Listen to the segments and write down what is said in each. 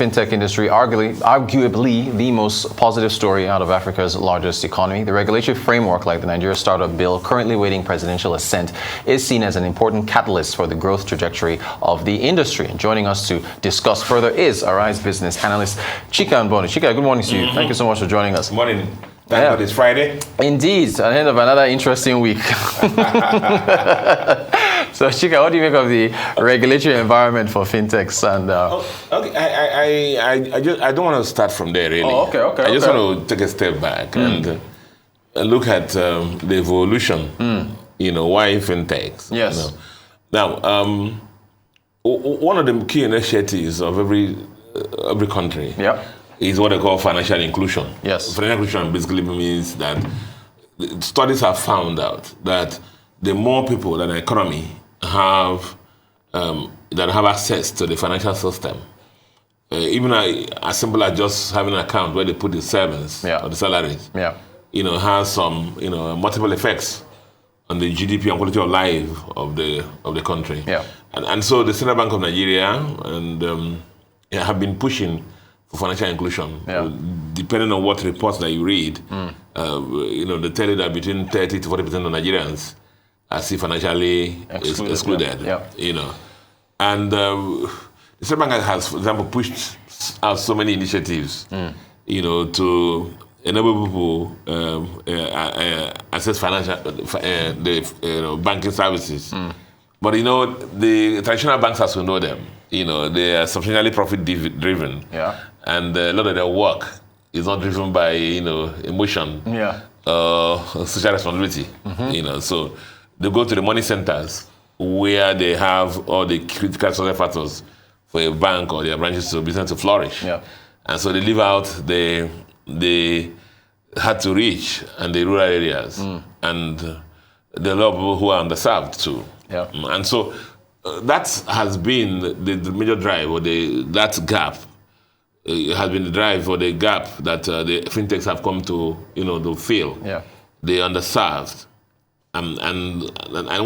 fintech industry, arguably the most positive story out of Africa's largest economy. The regulatory framework, like the Nigeria Startup Bill, currently waiting presidential assent, is seen as an important catalyst for the growth trajectory of the industry. And joining us to discuss further is Arise business analyst Chika Mbonu. Chika, good morning to you. Thank you so much for joining us. Good morning. Thank God it's Friday. Indeed, at the end of another interesting week. So, Chika, what do you make of the regulatory environment for fintechs? And okay, I don't want to start from there really. Oh, okay. I just want to take a step back and look at the evolution. Why fintechs? Yes. Now, one of the key initiatives of every country. Yeah. Is what they call financial inclusion. Yes. Financial inclusion basically means that studies have found out that the more people that the economy have that have access to the financial system, even as simple as just having an account where they put the savings or the salaries, has some multiple effects on the GDP and quality of life of the country. Yeah. And so the Central Bank of Nigeria and have been pushing for financial inclusion. Depending on what reports that you read, they tell you that between 30 to 40% of Nigerians are still financially excluded. And the Central Bank has, for example, pushed out so many initiatives, to enable people access banking services. But the traditional banks, as we know them, they are substantially profit driven. And a lot of their work is not driven by emotion, social responsibility. So they go to the money centers where they have all the critical social factors for a bank or their branches to business to flourish. And so they leave out the hard to reach and the rural areas, and there are a lot of people who are underserved too. And so that has been the major drive, or that gap. It has been the drive or the gap that the fintechs have come to, to fill. They're underserved, and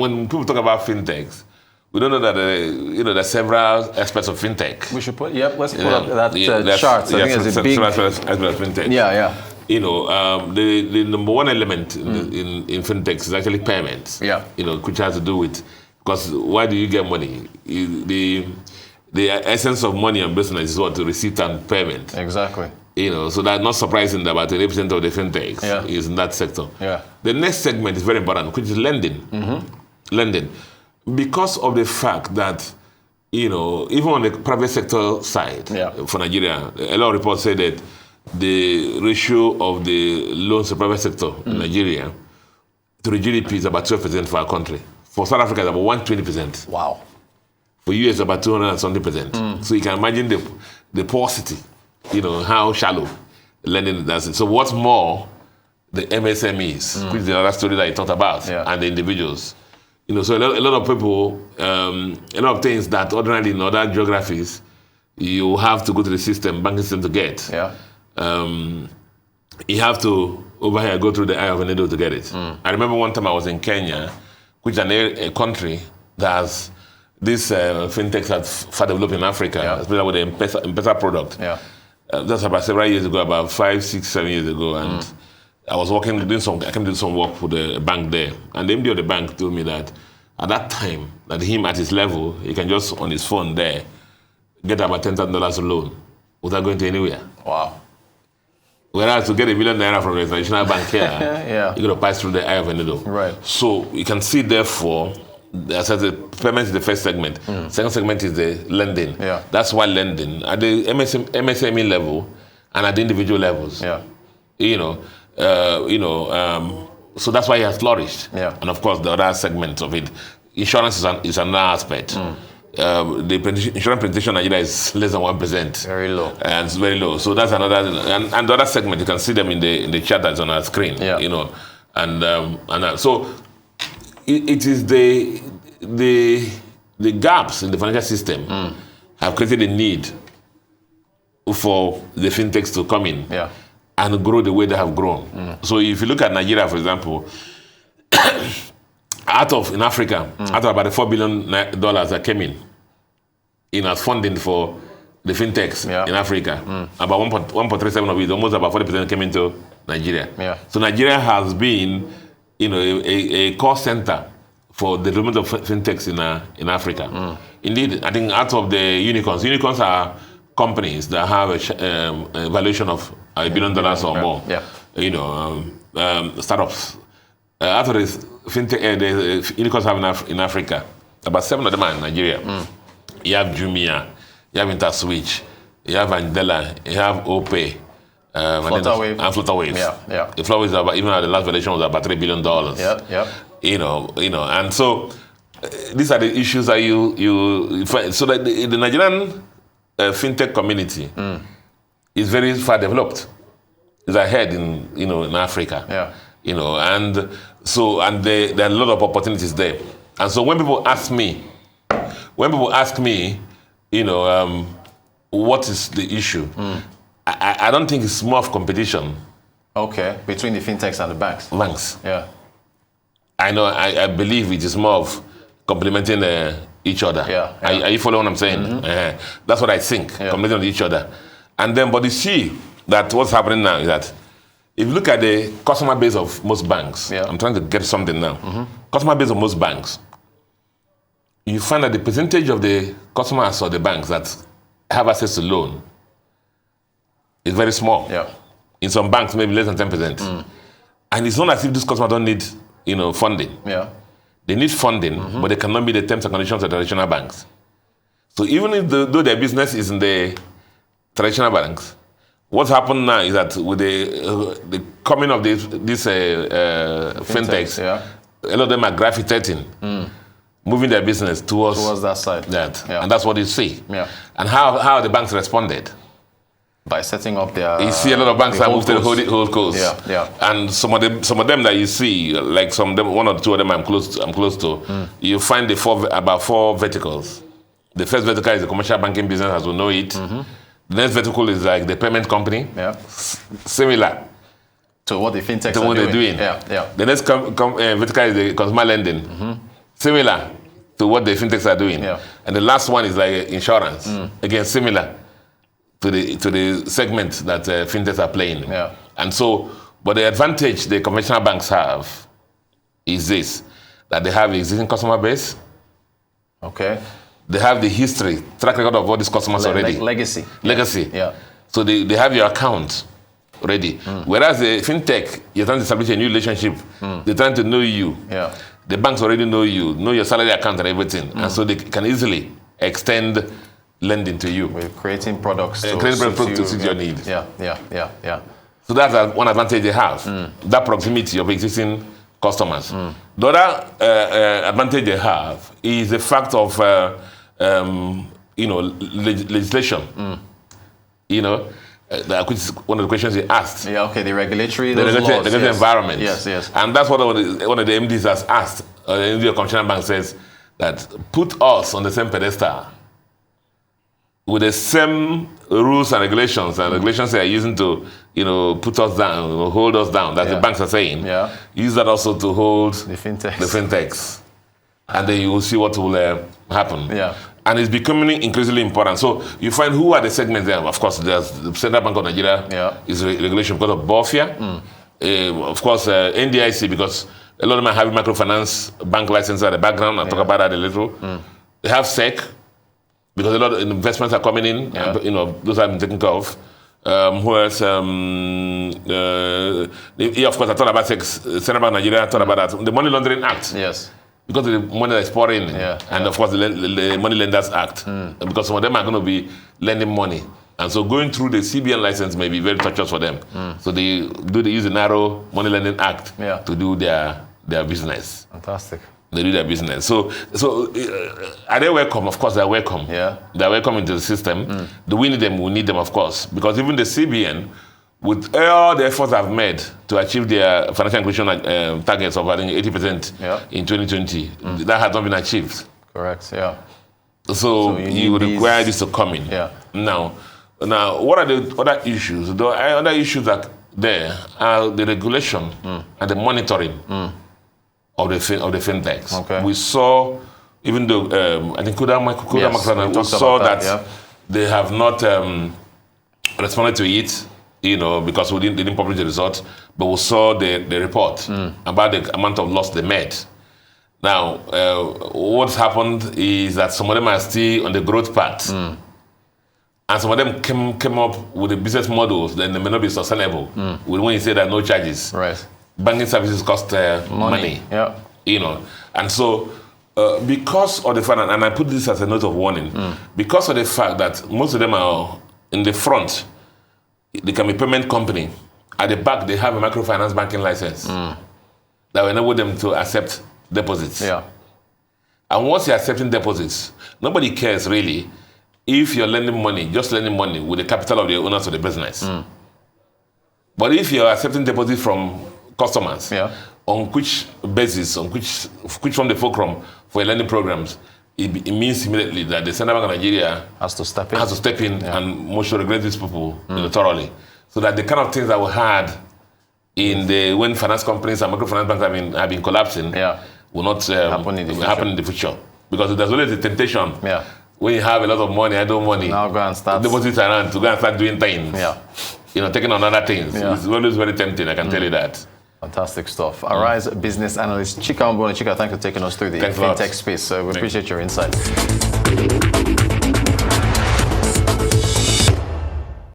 when people talk about fintechs, we don't know that there are several aspects of fintech. We should let's pull up that chart. So I think it's a big aspects of fintech. The number one element in fintechs is actually payments. Which has to do with, because why do you get money? The essence of money and business is what? Receipt and payment. Exactly. So that's not surprising that about 80% of the fintechs is in that sector. The next segment is very important, which is lending. Lending. Because of the fact that, even on the private sector side for Nigeria, a lot of reports say that the ratio of the loans to private sector in Nigeria to the GDP is about 12% for our country. For South Africa, it's about 120%. Wow. For US, about 200 and something percent. So you can imagine the porosity, how shallow lending does it. So what's more, the MSMEs, which is the other story that you talked about, and the individuals. So a lot of people, a lot of things that ordinarily in other geographies, you have to go to the banking system to get. You have to, over here, go through the eye of a needle to get it. I remember one time I was in Kenya, which is a country that has these fintechs that far developed in Africa, especially with the M-Pesa product. That's about several years ago, about 5, 6, 7 years ago, and I was doing some work for the bank there, and the MD of the bank told me that at that time, that him at his level, he can just on his phone there get about $10,000 loan without going to anywhere. Wow. Whereas to get $1 million from a traditional bank here, you're going to pass through the eye of a needle. Right. So you can see, therefore, as the payment is the first segment. Second segment is the lending. That's why lending at the MSME level and at the individual levels. So that's why it has flourished. And of course, the other segment of it, insurance is another aspect. The insurance penetration in Nigeria is less than 1%. Very low. And it's very low. So that's another, and the other segment, you can see them in the chart that's on our screen. So it is the gaps in the financial system have created a need for the fintechs to come in and grow the way they have grown. So if you look at Nigeria, for example, in Africa, out of about the $4 billion that came in as funding for the fintechs in Africa. About 1.37 of it, almost about 40% came into Nigeria. Yeah. So Nigeria has been, a core center for the development of fintechs in Africa. Indeed, I think out of the unicorns are companies that have a valuation of $1 billion or more. Startups. Out of this fintech, the unicorns have in Africa, about 7 of them are in Nigeria. You have Jumia, you have InterSwitch, you have Andela, you have Opay, and Flutterwave. Yeah. The Flutterwave, even at the last valuation, was about $3 billion. Yeah. And so these are the issues that you find. So that the Nigerian fintech community is very far developed. It's ahead in Africa. Yeah. And there are a lot of opportunities there. And so when people ask me, what is the issue? I don't think it's more of competition. Okay, between the fintechs and the banks. Yeah. I believe it is more of complementing each other. Yeah. Are you following what I'm saying? That's what I think, complementing each other. But you see that what's happening now is that if you look at the customer base of most banks, I'm trying to get something now. Customer base of most banks, you find that the percentage of the customers or the banks that have access to loan is very small. Yeah. In some banks, maybe less than 10%. And it's not as if these customers don't need, funding. Yeah. They need funding, but they cannot meet the terms and conditions of traditional banks. So even if though their business is in the traditional banks, what's happened now is that with the coming of these fintechs, a lot of them are gravitating, moving their business towards that side. And that's what you see. Yeah. And how the banks responded. By setting up their... You see a lot of banks that move to the whole coast. Yeah. And some of them that you see, like one or two of them I'm close to, you find about 4 verticals. The first vertical is the commercial banking business as we know it. The next vertical is like the payment company. Yeah. Similar to what the fintechs to are what doing. they're doing. Yeah. The next vertical is the consumer lending. Similar to what the fintechs are doing. Yeah. And the last one is like insurance. Again, similar to the segment that fintechs are playing. Yeah. And so, but the advantage the conventional banks have is this, that they have existing customer base. Okay. They have the history, track record of all these customers already. Legacy. Yeah. So they have your account ready. Whereas the fintech, you're trying to establish a new relationship. They're trying to know you. Yeah. The banks already know you, know your salary account and everything. And so they can easily extend lending to you. We're creating products to suit your needs. Yeah. So that's one advantage they have. That proximity of existing customers. The other advantage they have is the fact of legislation. Which is one of the questions he asked. Yeah, okay, the regulatory environment. Yes. And that's what one of the MDs has asked. The MD of Commercial Bank says that put us on the same pedestal with the same rules and regulations they are using to, put us down, hold us down, that the banks are saying. Yeah. Use that also to hold the fintechs. And then you will see what will happen. Yeah. And it's becoming increasingly important. So you find who are the segments there. Of course, there's the Central Bank of Nigeria is regulation because of BOFIA. Of course, NDIC, because a lot of them are having microfinance bank license at the background. I'll talk about that a little. They have SEC, because a lot of investments are coming in. Those have been taken care of. Who else? Of course, I thought about SEC, Central Bank of Nigeria, I thought about that. The Money Laundering Act. Yes. Because of the money that's pouring in, and of course the Money Lenders Act, because some of them are going to be lending money, and so going through the CBN license may be very torturous for them. So they use the narrow Money Lending Act to do their business. Fantastic. They do their business. So are they welcome? Of course, they're welcome. Yeah. They're welcome into the system. Do we need them? We need them, of course, because even the CBN, with all the efforts I've made to achieve their financial inclusion targets of, I think, 80% in 2020, that has not been achieved. Correct, yeah. So you would require this to come in. Yeah. Now, what are the other issues? The other issues that there are the regulation and the monitoring of the fintechs. Okay. We saw, even though I think Kuda we saw that They have not responded to it, because they didn't publish the result, but we saw the report about the amount of loss they made. Now, what's happened is that some of them are still on the growth path. And some of them came up with the business models that they may not be sustainable. When you say there are no charges. Right. Banking services cost money. Yeah. And so because of the fact, and I put this as a note of warning, because of the fact that most of them are in the front, they can be payment company. At the back, they have a microfinance banking license that will enable them to accept deposits. Yeah. And once you're accepting deposits, nobody cares really if you're lending money, just lending money with the capital of the owners of the business. But if you're accepting deposits from customers, on which basis, on which from the fulcrum for your lending programs, it means immediately that the Central Bank of Nigeria has to step in, and most should regulate these people thoroughly. So that the kind of things that we had in when finance companies and microfinance banks have been collapsing will not happen in the future. Because there's always a temptation when you have a lot of money, idle money, now go and start deposits around to go and start doing things. Taking on other things. It's always very tempting, I can tell you that. Fantastic stuff. Arise business analyst Chika Mbonu. Chika, thanks for taking us through the fintech space. We appreciate your insight.